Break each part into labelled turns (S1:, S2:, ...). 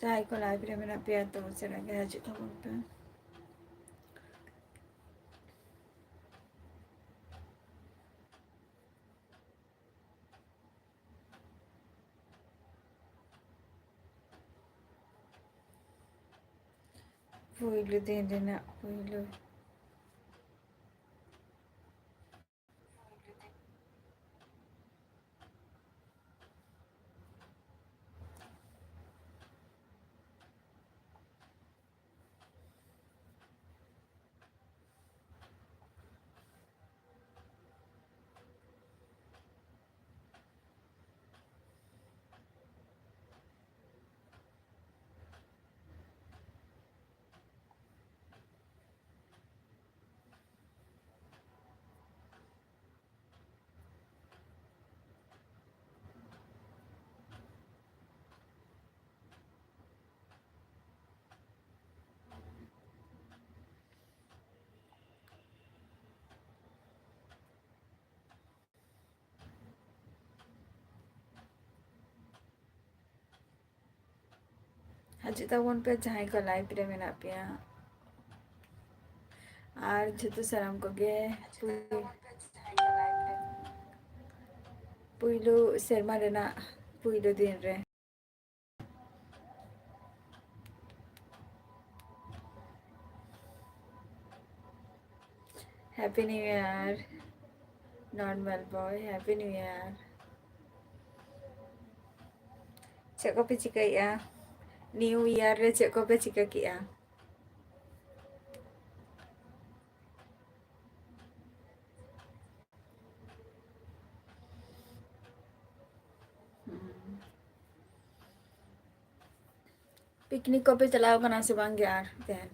S1: जहाँ को लाइब्रेरी में पे तो उसे लगे आज तो बोलते हैं पुइलु दे देना पुइलु आज तो वन पे जहाँ को लाइब्रेरी में पे और जो साराम को गे पुइलु सेरमा रेना पुइलु दिन रे happy new year normal boy happy new year check को पे चिकाया न्यू ईयर रे चेक को पे चिका किया पिकनिक को पे चलाओ कना से बांग यार then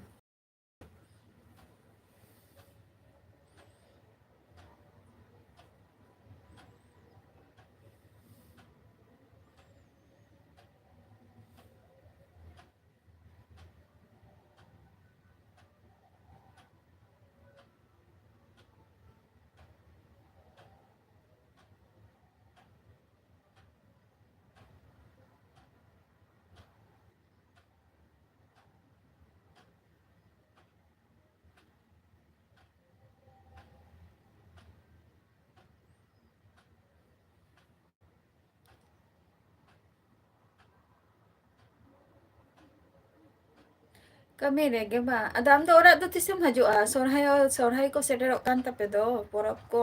S1: kami rege ba adam do ora do tisem hajua sorhai ko seterok kan tape do porop ko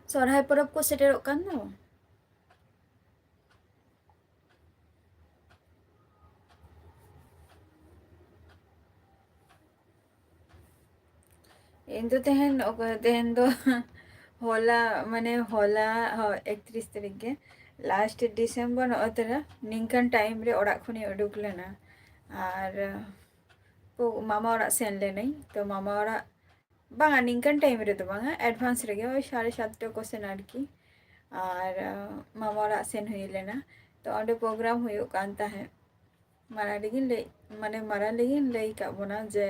S1: sorhai porop ko seterok kan do Indo tehen do होला माने होला 31 तारीख के लास्ट डिसेम्बर अतरा निंकन टाइम रे ओड़ा खुनी उडुक लेना और मामा ओड़ा सेन लेनाई तो मामा ओड़ा बांगा निंकन टाइम रे तो बांगा एडवांस रे ओई 7:30 को सेन आरकी और मामा ओड़ा सेन हुई लेना तो अंडे प्रोग्राम हुई कांता है मारा लेकिन ले माने मारा लेकिन ले का बोना जे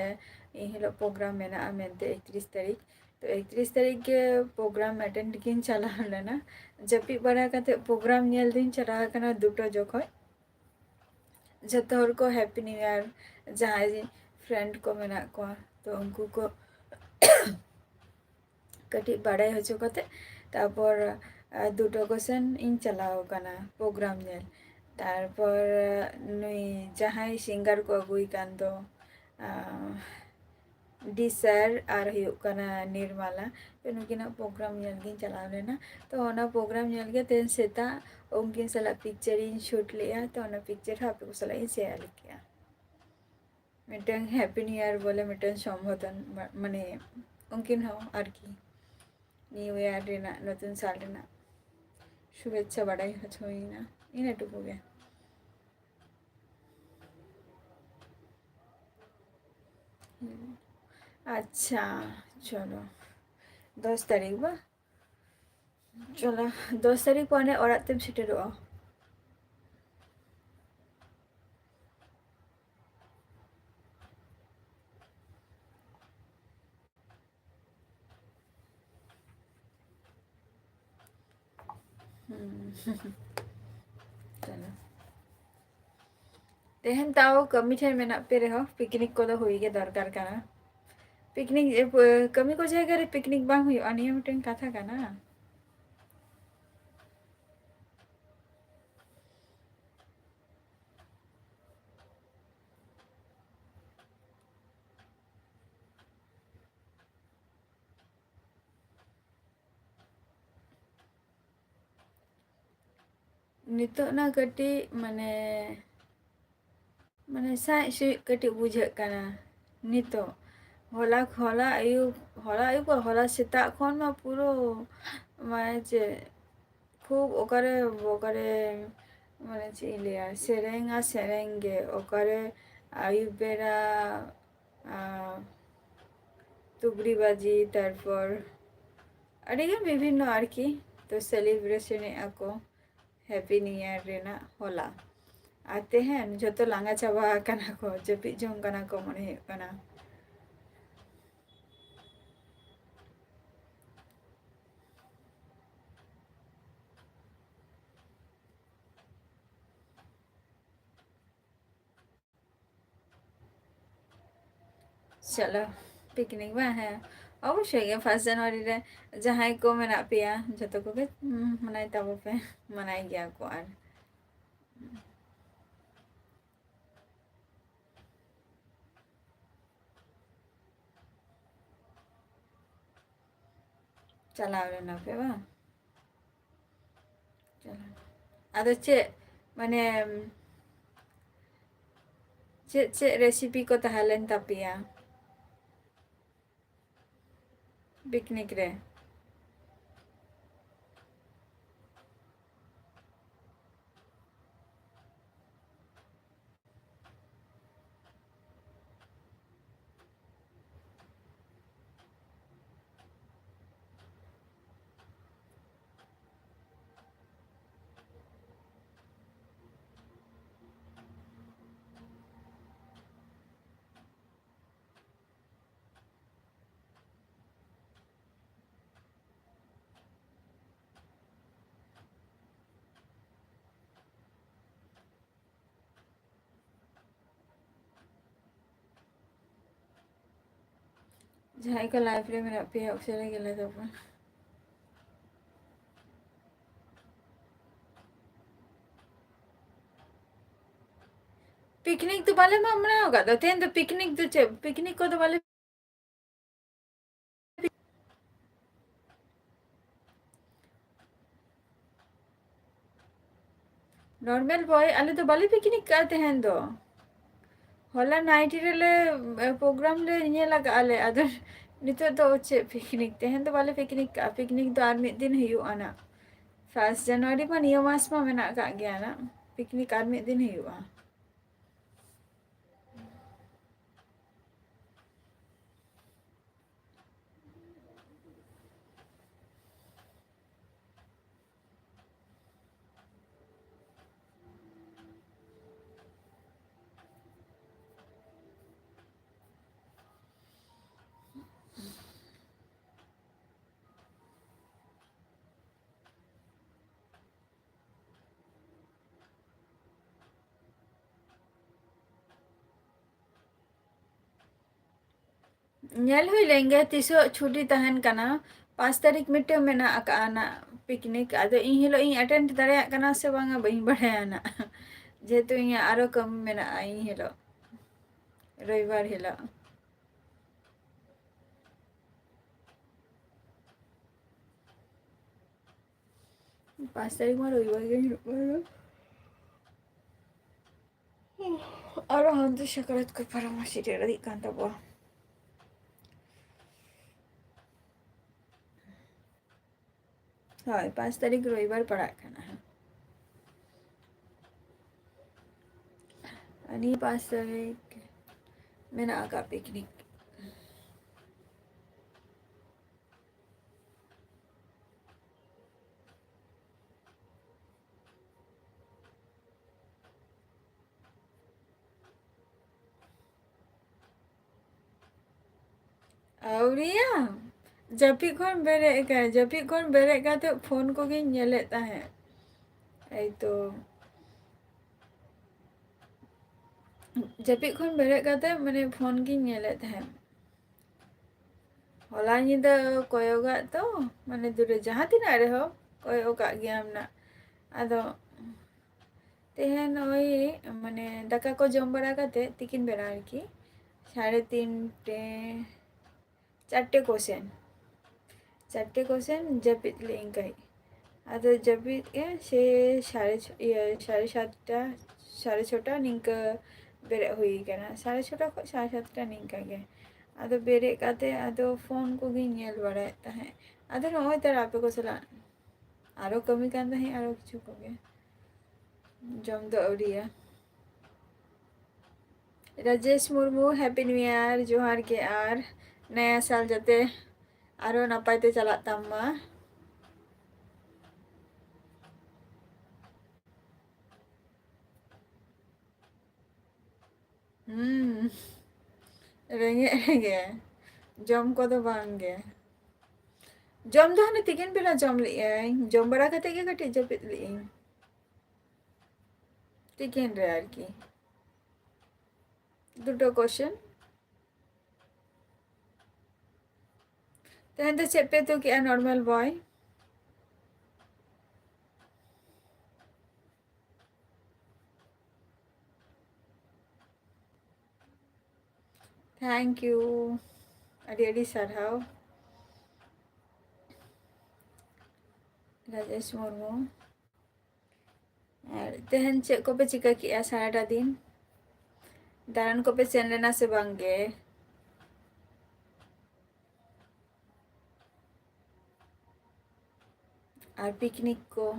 S1: हिलो प्रोग्राम मेना मेनते 31 तारीख तो 31 तारीख के प्रोग्राम अटेंड किन चला लेना जपी बड़ा कते प्रोग्राम नेल दिन चला कना दुटो जोखो जतो हर को हैप्पी न्यू ईयर जहाँ फ्रेंड को मेना को तो उनको को कटी बड़े हो चुकते तापर दुटो को सेन इन चलाओ कना प्रोग्राम नेल तारपर नुई जहाँ सिंगर को अगुई कान दो डिसर और हुकना निर्मला तो नुकिना प्रोग्राम नेलगिन चलाव लेना तो ओना प्रोग्राम नेल के तेन सेता उनकिन सला पिक्चर इन शूट लिया तो ओना पिक्चर हापे को सला इन शेयर किया मिटन हैप्पी न्यू ईयर बोले मिटन संबोधन माने उनकिन हो आर की न्यू ईयर रेना नतुन साल रेना शुभेच्छा बाड़ाई होइना इन टुकु गे अच्छा चलो 10 तारीख बा चलो 10 तारीख पने ओड़ा तेम सेटेरोआ चलो तेहन ताओ कमी ठेन मेना पे रहो पिकनिक को तो हुई के दरकार काना पिकनिक कमी को जायगा रे पिकनिक बांग हुई अनिया मिटेन कथा काना नितो ना कटी माने माने साइ सुई कटी बुझे काना नितो होला आयु होला सेता खन मा पुरो माने जे खूब ओकरे ओकरे माने चे लिया सेरेंगा सेरेंगे ओकरे आयु बेरा तुगड़ी बाजी तारपर अड़ीगन विभिन्न आरकी तो celebration ako happy new year रेना होला आते हैं जो तो लांगा चाबा कना को जपी जों कना को मने हुई कना चलो पिकनिक में है अवश्य 1 जनवरी रे जहाँ को मेना पेया जो को मनाई तब पे मनाई गया को आर चलाव रे ना पे बा चलो आदो चे माने चे रेसिपी को तहलेन तपिया पिकनिक रे जहाँ को लाइफ रे मेना पेया उसे गेले तब पिकनिक तो बाले में मना होगा तो तेन तो पिकनिक तो पिकनिक को तो बाले नॉर्मल बॉय आले तो बाले पिकनिक करते हैं तो होला नाइट रे प्रोग्राम ले ये लगा आले अदर नितो तो चे पिकनिक तेहन तो बाले पिकनिक तो आर मिद दिन हुई आना 1 जनवरी मा नियो मास मा मेना का गया ना पिकनिक आर मिद दिन हुई नेल हुई लेंगे तीसो छुट्टी तहन कना 5 तारीख मिटे मेना आना पिकनिक आदो इन हिलो इन अटेंड दाड़ा कना से बांगा बई बढ़ाया ना जेहेतु इन आरो कम मेना इन हिलो रविवार हिलो 5 तारीख में रविवार के आरो हम तो शकरत को परामर्श रे कान तब हाँ 5 तारीख रविवार पड़ा खाना है आणि 5 तारीख मैंने आका पिकनिक औरिया जपी खन बेरे का तो फोन को गे नेले ताहे এই তো ᱡᱟᱹᱯᱤᱫ ᱠᱷᱚᱱ ᱵᱮᱨᱮᱫ ᱠᱟᱛᱮ ᱢᱟᱱᱮ ᱯᱷᱳᱱ ᱜᱤᱧ ᱧᱮᱞᱮᱫ ᱛᱟᱦᱮᱸᱫ ᱦᱚᱞᱟ ᱧᱤᱫᱟᱹ ᱠᱚᱭᱚᱜᱟᱜ ᱛᱚ ᱢᱟᱱᱮ ᱫᱩᱨᱮ ᱡᱟᱦᱟᱸ ᱛᱤᱱᱟᱹᱜ ᱨᱮᱦᱚᱸ ᱠᱚᱭᱚᱜ ᱠᱟᱜ ᱜᱮᱭᱟᱢ ᱱᱟᱜ ᱟᱫᱚ ᱛᱮᱦᱮᱧ ওই মানে দাকা को जम बड़ा करते तिकिन बेला आरकी 3:30 चारटे क्वेश्चन जपित लें कई आदो जपित के से 7:30 7:30 निंका बेरे हुई कना 6:30 खो 7:30 निंका के आदो बेरे काते आदो फोन को गी नेल बड़ा है आदो नोय तर आपे को सला आरो कमी कांदा है आरो किछु को गे जम दो औरिया Rajesh Murmu happy new year जोहार के आर नया साल जाते आरो नापाय ते चला तम्मा रेंगे रेंगे जम को तो बांगे जम दो हने तिगिन बेला जम लिया जम बड़ा कते के कटे जपित ली तिगिन रे यार की दुटो क्वेश्चन तेहन तो चेपे तो क्या नॉर्मल बॉय थैंक यू अड़ी अड़ी सरहाव राजेश मुर्मू तेहन चे को पे चिका किया साराटा दिन दारन को पे सेन लेना से बांगे और पिकनिक को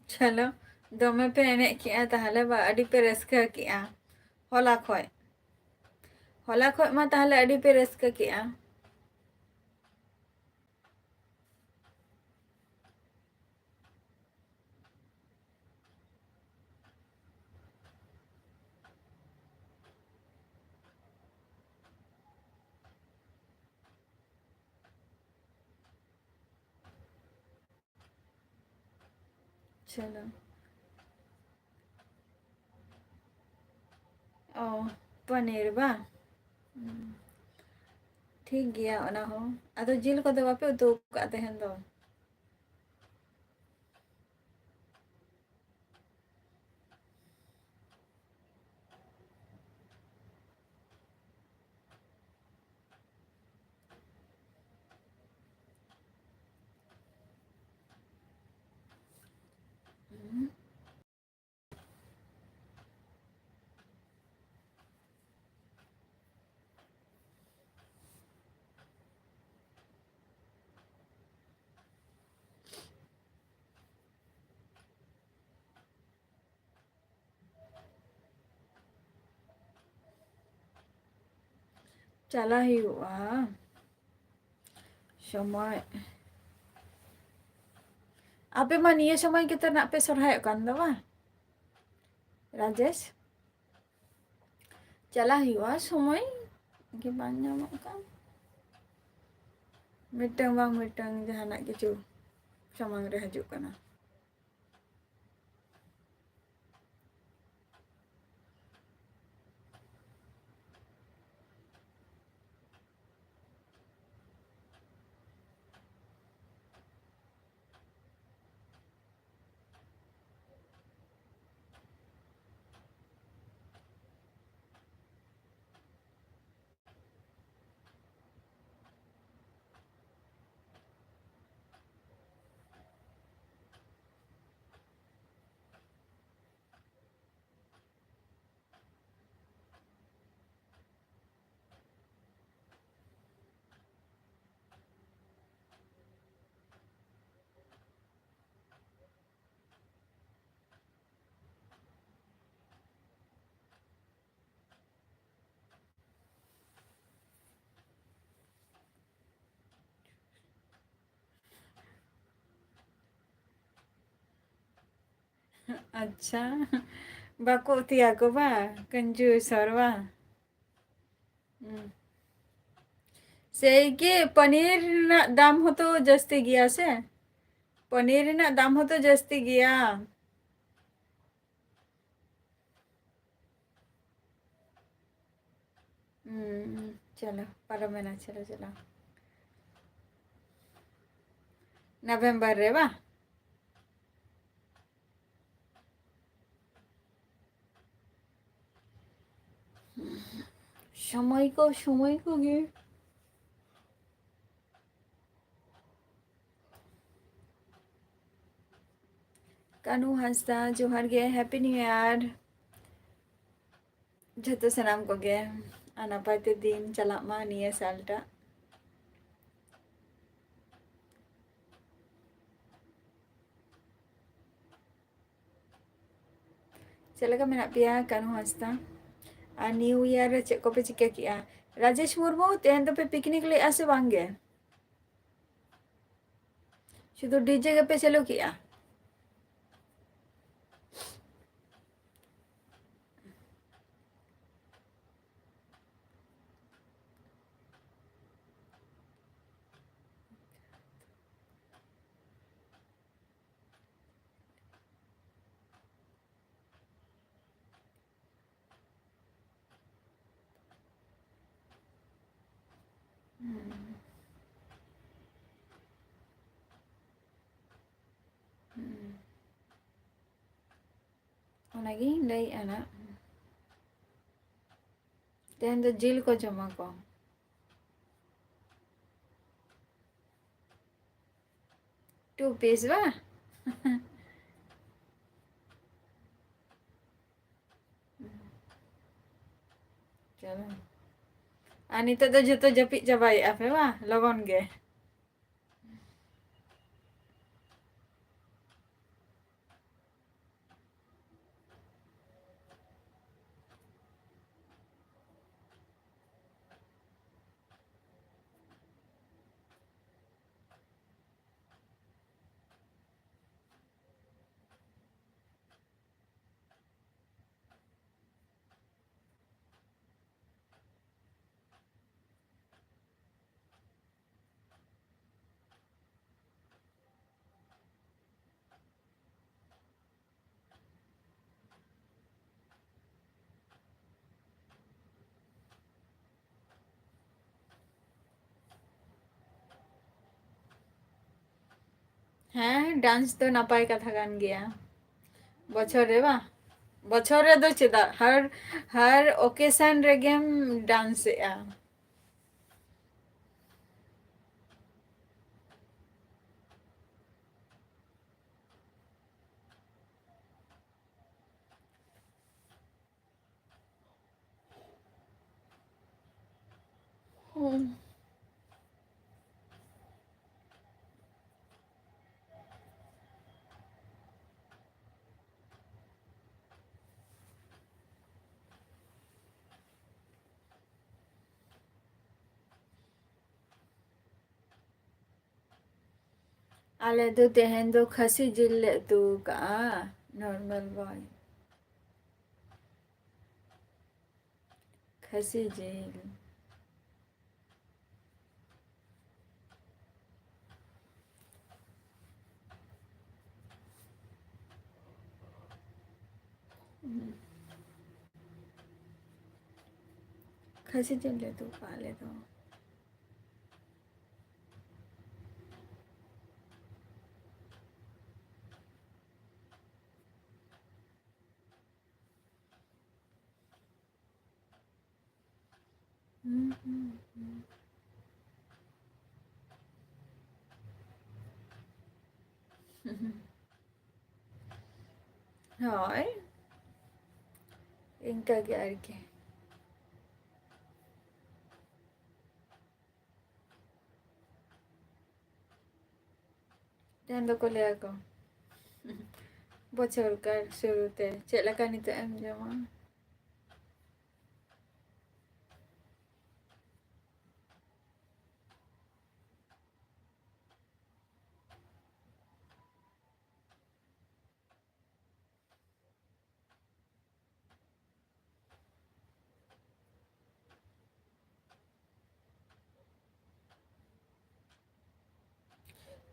S1: चलो दमे पे एने किया ताहले बा अड़ी पे रस्का किया होला खोय मा ताहले अड़ी पे रस्का किया चलो ओ पनीर बा ठीक गया ओना हो आदो जिल को दो बापे उतु का तेहन दो चला ही हुआ समय आपे मा निये समय के तना पे सरहाय कान दवा राजेश चला ही हुआ समय के बांग नामक का मिटंग बांग मिटंग जहाना किछु समंग रे हजू कना अच्छा बाको तिया को बा कंजूस और बा सेई के पनीर ना दाम हो तो जस्ती गया से पनीर ना दाम हो तो जस्ती गया चलो परमेना चलो चलो नवेम्बर रे बा समय को गे कानू हंसता जोहार गे हैप्पी न्यू ईयर झतो सनाम को गे नपाय ते दिन चलाग मा निया सालटा चलेगा मेना पिया कानू हंसता और न्यू ईयर रे चेक को पे चिका किया राजेश मुर्मू तेहन तो पे पिकनिक ले आसे बांगे शुद्ध डीजे के पे चलो किया ओनागी लई आना तेहन तो जिल को जमा को 2 piece बा चलो नित तो जो जपी चाबाई आपे बा लगन गे हाँ डांस तो नपाय कथा गान गया बछर रे बा बछर रे दो चेदा हर ओकेशन रे गेम डांस आ आले तो तेहन दो खसी जिल तू का नॉर्मल बॉय खसी जिल खसी जिल ले तू पाले तो हाँ इनका क्या के तेहन दो को ले आको बछर का शुरू ते चेक लका नितो एम जमा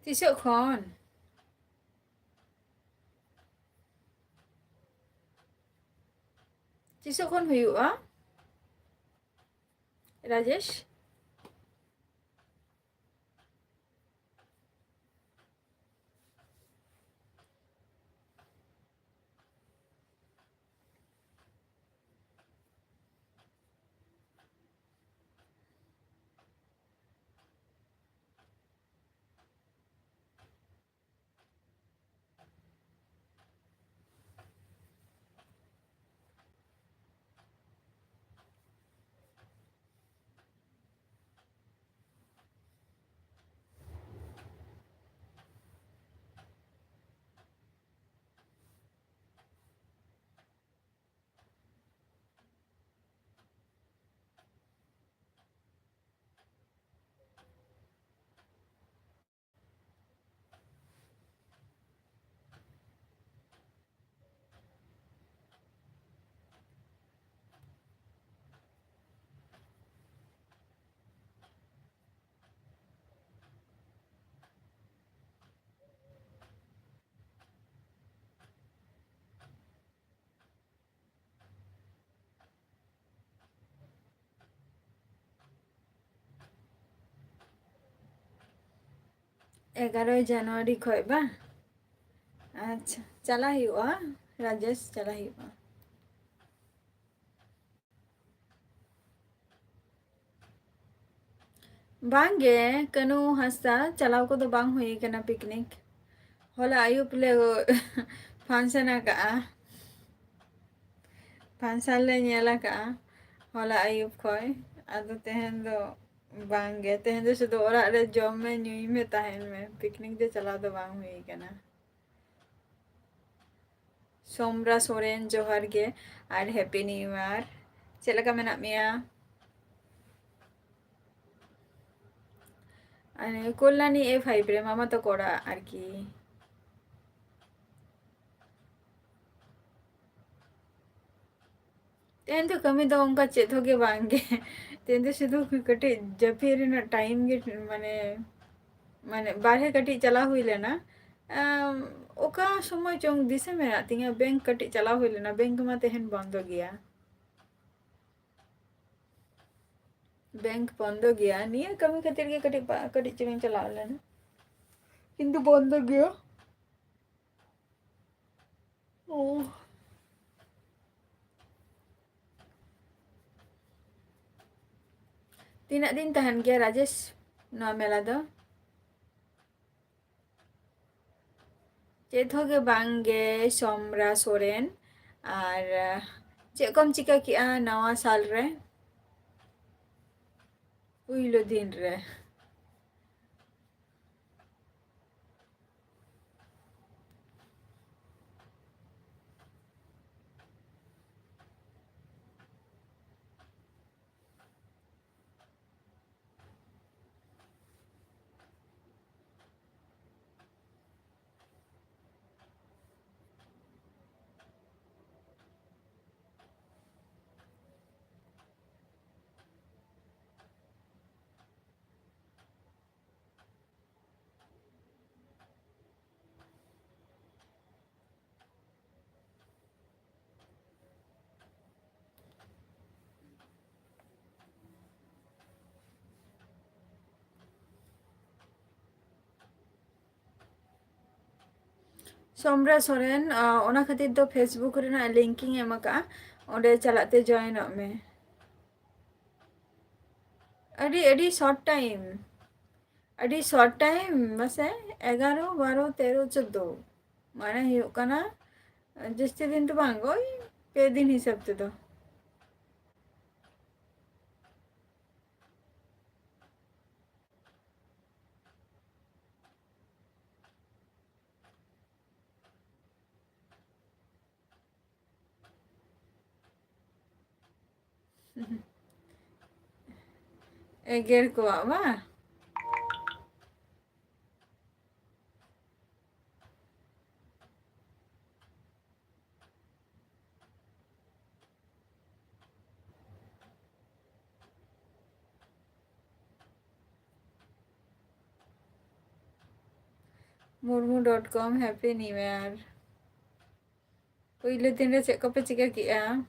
S1: ᱛᱤᱥᱚᱜ ᱠᱷᱚᱱ? ᱛᱤᱥᱚᱜ ᱠᱷᱚᱱ ᱦᱩᱭᱩᱜᱼᱟ ᱨᱟᱡᱮᱥ? एगारोई जनवरी खय बा? अच्छा चला हुआ राजेश चला हुआ। बांगे कनु हंसदा चलाव को तो बांग हुई कना पिकनिक होला आयुप ले फंक्शन का फंक्शन ले नेला का होला आयुप खय आदो तेहन दो बांगे तेहन दो सुदो ओरा रे जॉम में न्यूई में ताहन में पिकनिक दे चलाव दो बांग हुई कना। सोमरा सोरेन जोहार गे और हैप्पी न्यू ईयर चेद लका मेना मिया? कल्याणी A5 रे मामा तो कोड़ा आरकी तेहन तो कमी दो उनका चेत हो गे बांगे तेहन तो शुधु कटी जपी रेना टाइम गे माने माने बारहे कटी चला हुई लेना ओका समय चोंग दिसे में तिंगा बैंक कटी चला हुई लेना बैंक मा तेहन बंद गया बैंक बंद गया निया कमी खातिर के कटी कटी चिंग चला लेना किंतु बंद गया ओ तीना दिन तहन गया राजेश नवा मेला दो चेत हो गे बांगे सोमरा सोरेन और चेक कम चिका किया नवा साल रे पुइलो दिन रे सोमरा सोरेन ओना खातिर तो फेसबुक रेना लिंकिंग एम का ओंडे चलाते जॉइन में अड़ी अड़ी शॉर्ट टाइम बसे 11 12 13 14 माने हुयुग कना जस्ती दिन तो बांग ओई पे दिन हिसाब ते दो एगेर को बा murmu.com happy new year. Puylu din re cek kope cika kia.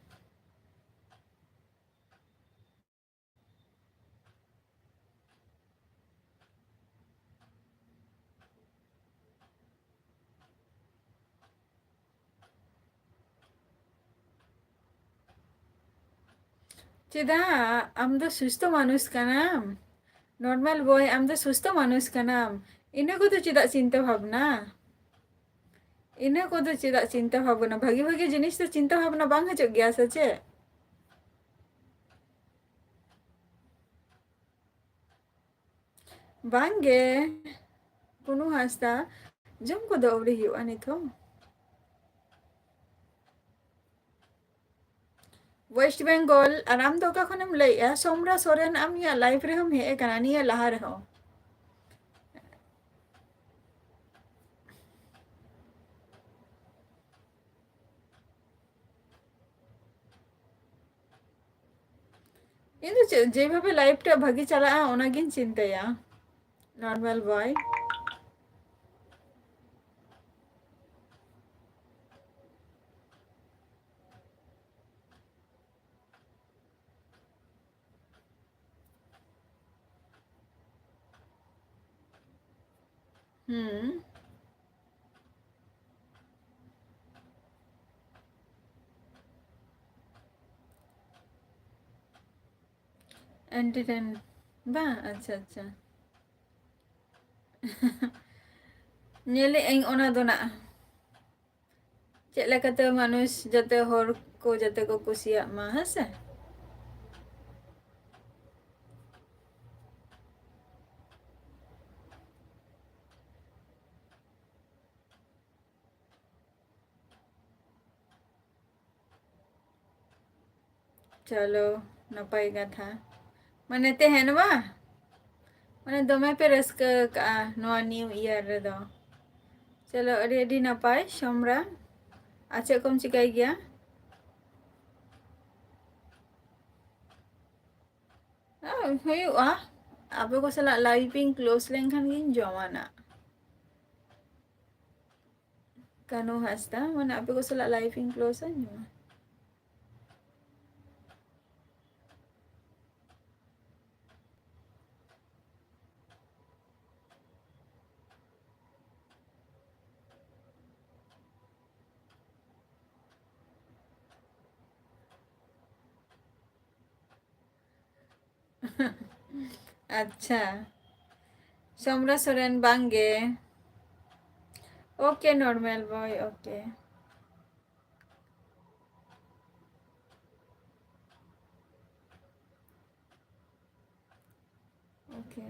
S1: Cida am do susto manus kanam. Normal boy am do susto manus kanam. Ina ko to cida cinta bhabna. ina ko to cida cinta bhabna. Bhagi bhagi jinis to cinta bhabna bang hajok gya sa che. Bang ge. Punu hasta. Jom ko do awri hiu anito. West Bengal और आम दो खनम लैया सोमरा सोरेन आम या life रे हम हे कना निया लहा रहो इन जे भावे लाइफ टा भागी चला ओनागिन चिंताया नॉर्मल बॉय एंटरटेन बा अच्छा अच्छा नेले एंग ओना दोना चेक लेकाते मानुष जते होर को जते को कुसिया मा हसे चलो नपाई कथा माने तेहेन बा माने दमे पे रस्का का नोआ न्यू ईयर रे दो चलो अड़ी अड़ी नपाई सोमरा अच्छा कम चिकाई गया हुआ आप को सला लाइविंग क्लोज लेंखान गिन जमाना कानो हस्ता माने आप को सला लाइविंग क्लोज है जमा अच्छा सोमरा सोरेन बांगे okay normal boy okay okay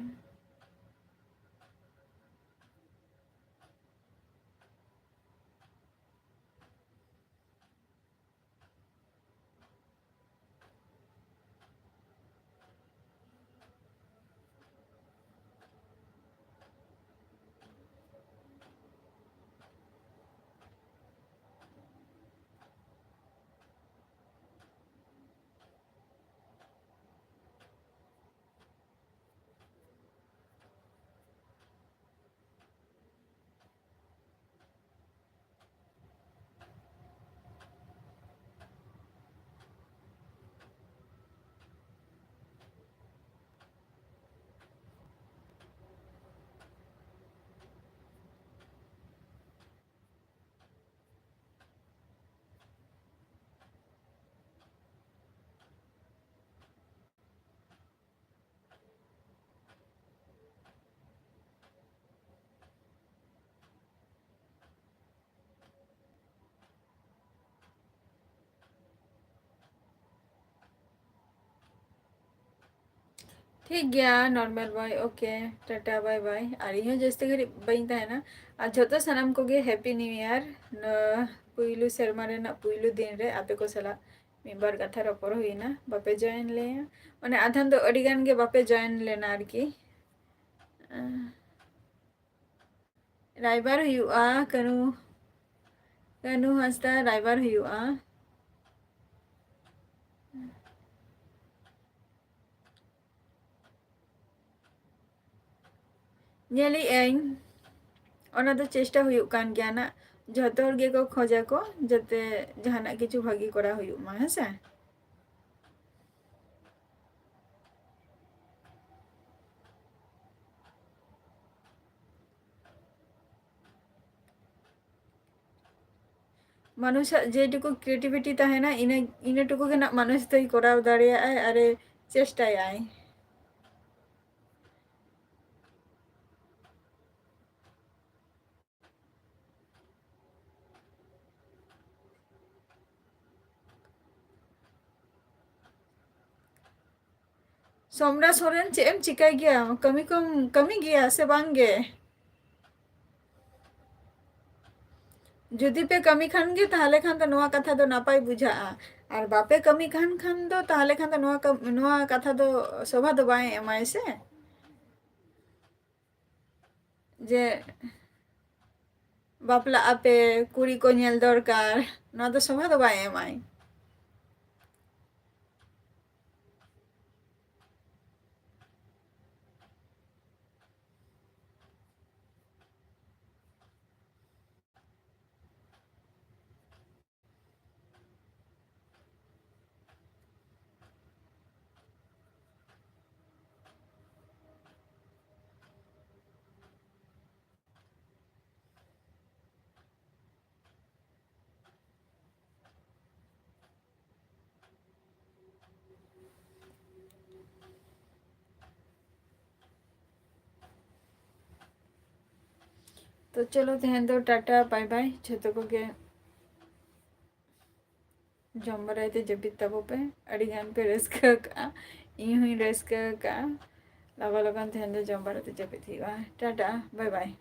S1: ठीक गया normal boy okay tata bye bye और इहो जस्ते घड़ी बइन तहना और जोतो सनम को गे हैप्पी न्यू ईयर न पुइलु शर्मा रे ना पुइलु दिन रे आपे को सला मिबार कथा रपर हुईना बापे जॉइन ले माने आधन तो अड़ी गान गे बापे जॉइन लेना आर की राइबार हुआ कनु कनु हस्ता राइबार हुआ नेली एंग ᱚᱱᱟ ᱫᱚ ᱪᱮᱥᱴᱟ ᱦᱩᱭᱩᱜ ᱠᱟᱱ ᱜᱮᱭᱟ ᱱᱟ ᱡᱷᱚᱛᱚ ᱦᱚᱲ ᱜᱮᱠᱚ ᱠᱷᱚᱡᱟ ᱠᱚ ᱡᱟᱛᱮ ᱡᱟᱦᱟᱱᱟᱜ ᱠᱤᱪᱷᱩ ᱵᱷᱟᱜᱤ ᱠᱚᱨᱟᱣ ᱦᱩᱭᱩᱜ ᱢᱟ ᱦᱮᱸᱥᱮ মানুষাᱜ যেটুকু ক্রিয়েটিভিটি তাহেনা ইনাটুকু গে না মানুষ দই করাও দাঁড়িয়েআই আরে চেষ্টায় सोमरा सोरेन चे एम चिकाई गया कमी कम कमी गया से बांगे जुदी पे कमी खान गे ताहले खान तो नोआ कथा दो नापाई बुझा और बापे कमी खान खान दो ताहले खान तो नोआ कथा दो शोभा दो बाए एमाय से जे बापला आपे कुड़ी को नेल दरकार नोआ दो शोभा दो बाए एमाय तो चलो तेहन दो टाटा बाय बाय झोतो को गे जम बराते जपित तबो पे अड़ी गान पे रस्का का इन हुई रस्का का लगा लगन तेहन दो जम बराते जपित ही टाटा बाय बाय